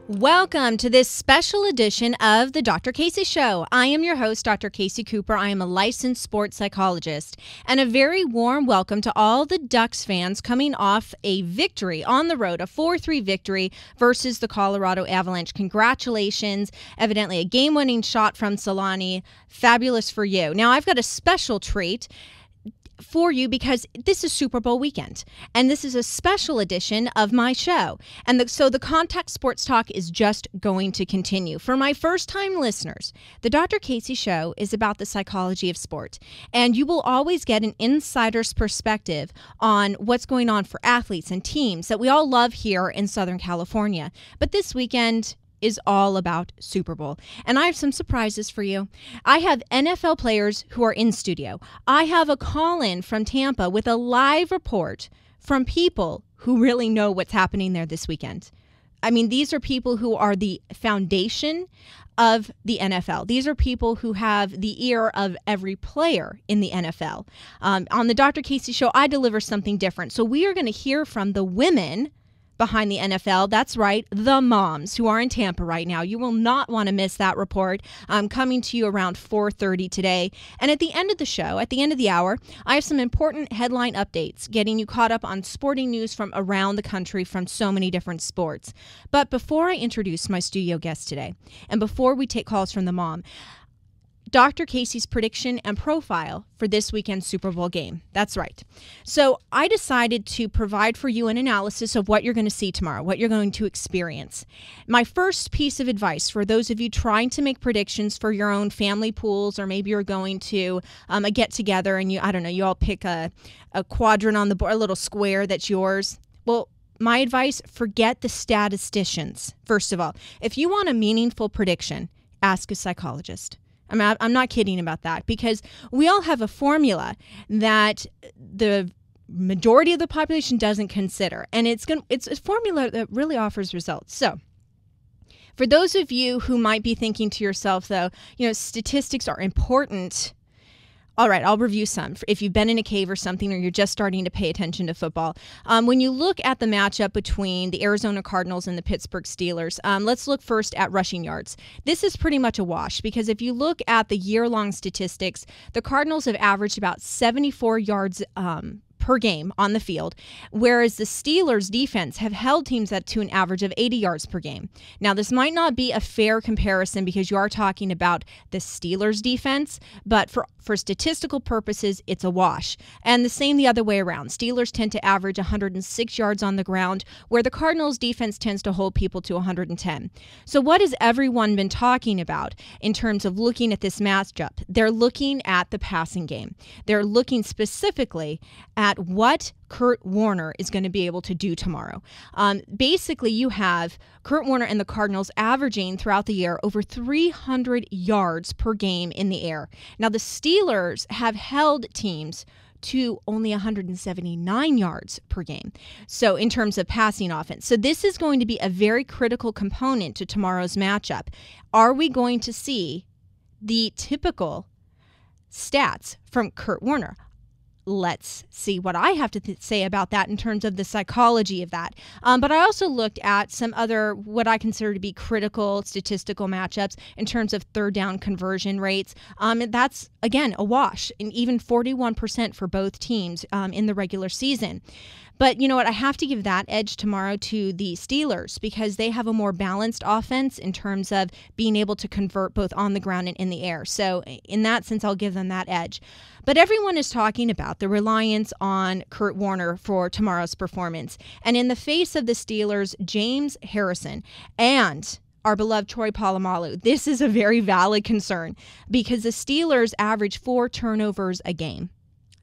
Welcome to this special edition of the Dr. Casey Show. I am your host, Dr. Casey Cooper. I am a licensed sports psychologist. And a very warm welcome to all the Ducks fans coming off a victory on the road, a 4-3 victory versus the Colorado Avalanche. Congratulations. Evidently a game-winning shot from Solani. Fabulous for you. Now, I've got a special treat for you because this is Super Bowl weekend and this is a special edition of my show. And so the Contact Sports Talk is just going to continue. For my first-time listeners, the Dr. Casey Show is about the psychology of sport, and you will always get an insider's perspective on what's going on for athletes and teams that we all love here in Southern California. But this weekend is all about Super Bowl. And I have some surprises for you. I have NFL players who are in studio. I have a call-in from Tampa with a live report from people who really know what's happening there this weekend. I mean, these are people who are the foundation of the NFL. These are people who have the ear of every player in the NFL. On the Dr. Casey Show, I deliver something different. So we are going to hear from the women behind the NFL. That's right, the moms who are in Tampa right now. You will not want to miss that report. I'm coming to you around 4:30 today. And at the end of the show, at the end of the hour, I have some important headline updates, getting you caught up on sporting news from around the country from so many different sports. But before I introduce my studio guest today, and before we take calls from the mom, Dr. Casey's prediction and profile for this weekend's Super Bowl game. That's right. So I decided to provide for you an analysis of what you're going to see tomorrow, what you're going to experience. My first piece of advice for those of you trying to make predictions for your own family pools, or maybe you're going to a get-together and you all pick a quadrant on the board, a little square that's yours. Well, my advice, forget the statisticians. First of all, if you want a meaningful prediction, ask a psychologist. I'm not kidding about that, because we all have a formula that the majority of the population doesn't consider, and it's a formula that really offers results. So for those of you who might be thinking to yourself, though, statistics are important. All right, I'll review some. If you've been in a cave or something, or you're just starting to pay attention to football. When you look at the matchup between the Arizona Cardinals and the Pittsburgh Steelers, let's look first at rushing yards. This is pretty much a wash, because if you look at the year-long statistics, the Cardinals have averaged about 74 yards per game on the field, whereas the Steelers defense have held teams to an average of 80 yards per game. Now, this might not be a fair comparison because you are talking about the Steelers defense, but for statistical purposes, it's a wash. And the same the other way around. Steelers tend to average 106 yards on the ground, where the Cardinals defense tends to hold people to 110. So what has everyone been talking about in terms of looking at this matchup? They're looking at the passing game. They're looking specifically at what Kurt Warner is going to be able to do tomorrow. Basically, you have Kurt Warner and the Cardinals averaging throughout the year over 300 yards per game in the air. Now, the Steelers have held teams to only 179 yards per game. So in terms of passing offense. So this is going to be a very critical component to tomorrow's matchup. Are we going to see the typical stats from Kurt Warner? Let's see what I have to say about that in terms of the psychology of that. But I also looked at some other, what I consider to be critical statistical matchups in terms of third down conversion rates. And that's, again, a wash, and even 41% for both teams in the regular season. But you know what? I have to give that edge tomorrow to the Steelers, because they have a more balanced offense in terms of being able to convert both on the ground and in the air. So in that sense, I'll give them that edge. But everyone is talking about the reliance on Kurt Warner for tomorrow's performance. And in the face of the Steelers, James Harrison and our beloved Troy Polamalu, this is a very valid concern, because the Steelers average 4 turnovers a game.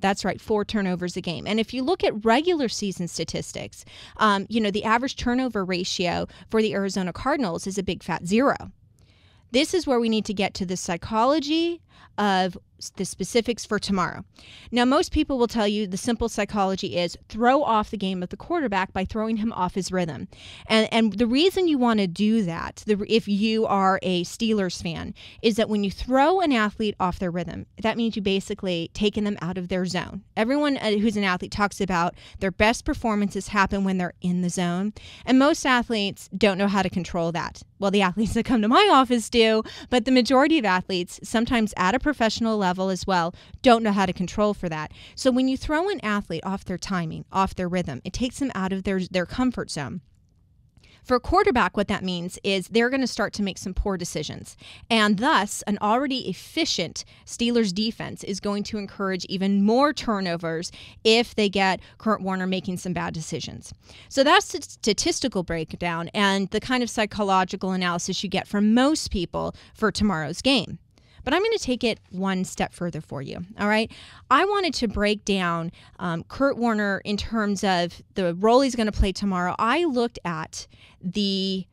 That's right, 4 turnovers a game. And if you look at regular season statistics, the average turnover ratio for the Arizona Cardinals is a big fat 0. This is where we need to get to the psychology of the specifics for tomorrow. Now, most people will tell you the simple psychology is throw off the game of the quarterback by throwing him off his rhythm. And the reason you want to do that, if you are a Steelers fan, is that when you throw an athlete off their rhythm, that means you basically taken them out of their zone. Everyone who's an athlete talks about their best performances happen when they're in the zone. And most athletes don't know how to control that. Well, the athletes that come to my office do, but the majority of athletes, sometimes at a professional level as well, don't know how to control for that. So when you throw an athlete off their timing, off their rhythm, it takes them out of their comfort zone. For a quarterback, what that means is they're going to start to make some poor decisions. And thus, an already efficient Steelers defense is going to encourage even more turnovers if they get Kurt Warner making some bad decisions. So that's the statistical breakdown and the kind of psychological analysis you get from most people for tomorrow's game. But I'm going to take it one step further for you, all right? I wanted to break down Kurt Warner in terms of the role he's going to play tomorrow. I looked at the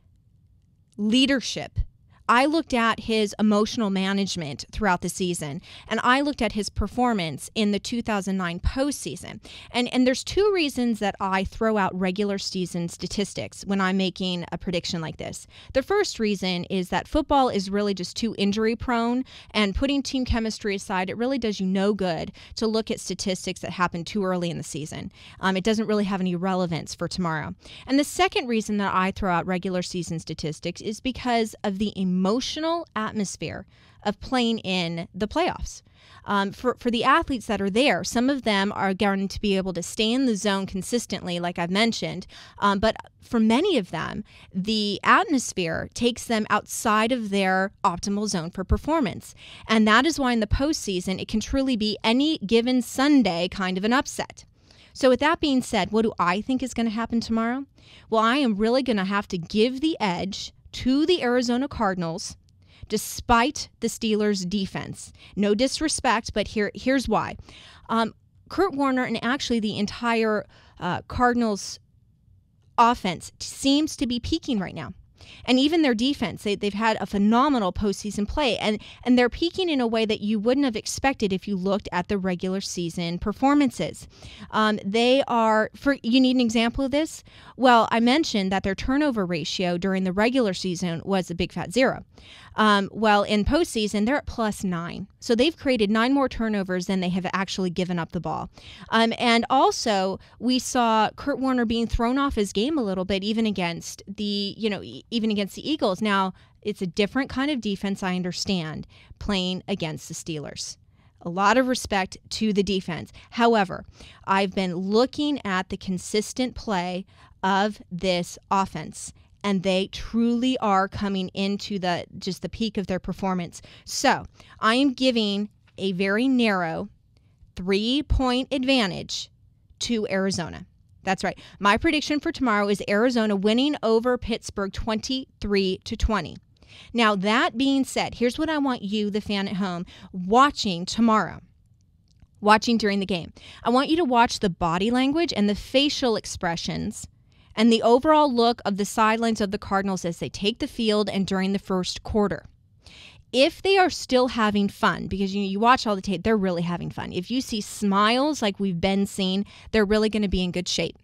leadership. I looked at his emotional management throughout the season, and I looked at his performance in the 2009 postseason. And there's two reasons that I throw out regular season statistics when I'm making a prediction like this. The first reason is that football is really just too injury prone, and putting team chemistry aside, it really does you no good to look at statistics that happen too early in the season. It doesn't really have any relevance for tomorrow. And the second reason that I throw out regular season statistics is because of the emotional atmosphere of playing in the playoffs. For the athletes that are there, some of them are going to be able to stay in the zone consistently, like I've mentioned. But for many of them, the atmosphere takes them outside of their optimal zone for performance. And that is why in the postseason, it can truly be any given Sunday kind of an upset. So with that being said, what do I think is going to happen tomorrow? Well, I am really going to have to give the edge to the Arizona Cardinals despite the Steelers' defense. No disrespect, but here's why. Kurt Warner and actually the entire Cardinals offense seems to be peaking right now. And even their defense, they've had a phenomenal postseason play, and they're peaking in a way that you wouldn't have expected if you looked at the regular season performances. You need an example of this? Well, I mentioned that their turnover ratio during the regular season was a big fat 0. Well, in postseason, they're at +9. So they've created 9 more turnovers than they have actually given up the ball. And also, we saw Kurt Warner being thrown off his game a little bit, even against the Eagles. Now, it's a different kind of defense, I understand, playing against the Steelers. A lot of respect to the defense. However, I've been looking at the consistent play of this offense, and they truly are coming into the peak of their performance. So I am giving a very narrow 3-point advantage to Arizona. That's right. My prediction for tomorrow is Arizona winning over Pittsburgh 23-20. Now, that being said, here's what I want you, the fan at home, watching tomorrow. Watching during the game. I want you to watch the body language and the facial expressions and the overall look of the sidelines of the Cardinals as they take the field and during the first quarter. If they are still having fun, because you watch all the tape, they're really having fun. If you see smiles like we've been seeing, they're really going to be in good shape.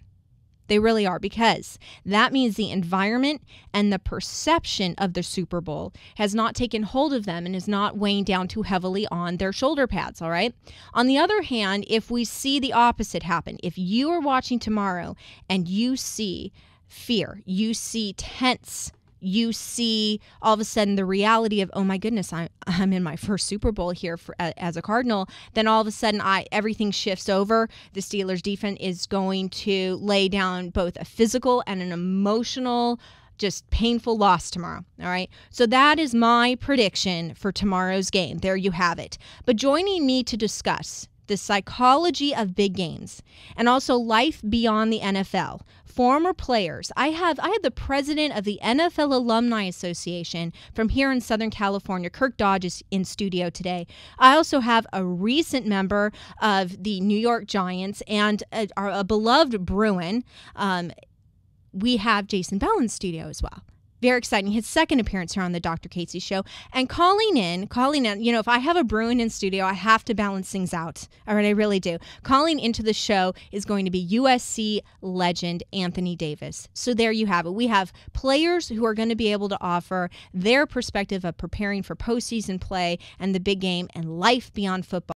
They really are, because that means the environment and the perception of the Super Bowl has not taken hold of them and is not weighing down too heavily on their shoulder pads, all right? On the other hand, if we see the opposite happen, if you are watching tomorrow and you see fear, you see tense, you see all of a sudden the reality of, oh my goodness, I'm in my first Super Bowl here as a Cardinal, then all of a sudden everything shifts over. The Steelers defense is going to lay down both a physical and an emotional, just painful loss tomorrow. All right. So that is my prediction for tomorrow's game. There you have it. But joining me to discuss the psychology of big games and also life beyond the NFL, former players. I had the president of the NFL Alumni Association from here in Southern California, Kirk Dodge, is in studio today. I also have a recent member of the New York Giants and a beloved Bruin. We have Jason Bell in studio as well. Very exciting. His second appearance here on the Dr. Casey Show. And calling in, if I have a Bruin in studio, I have to balance things out. All right, I really do. Calling into the show is going to be USC legend Anthony Davis. So there you have it. We have players who are going to be able to offer their perspective of preparing for postseason play and the big game and life beyond football.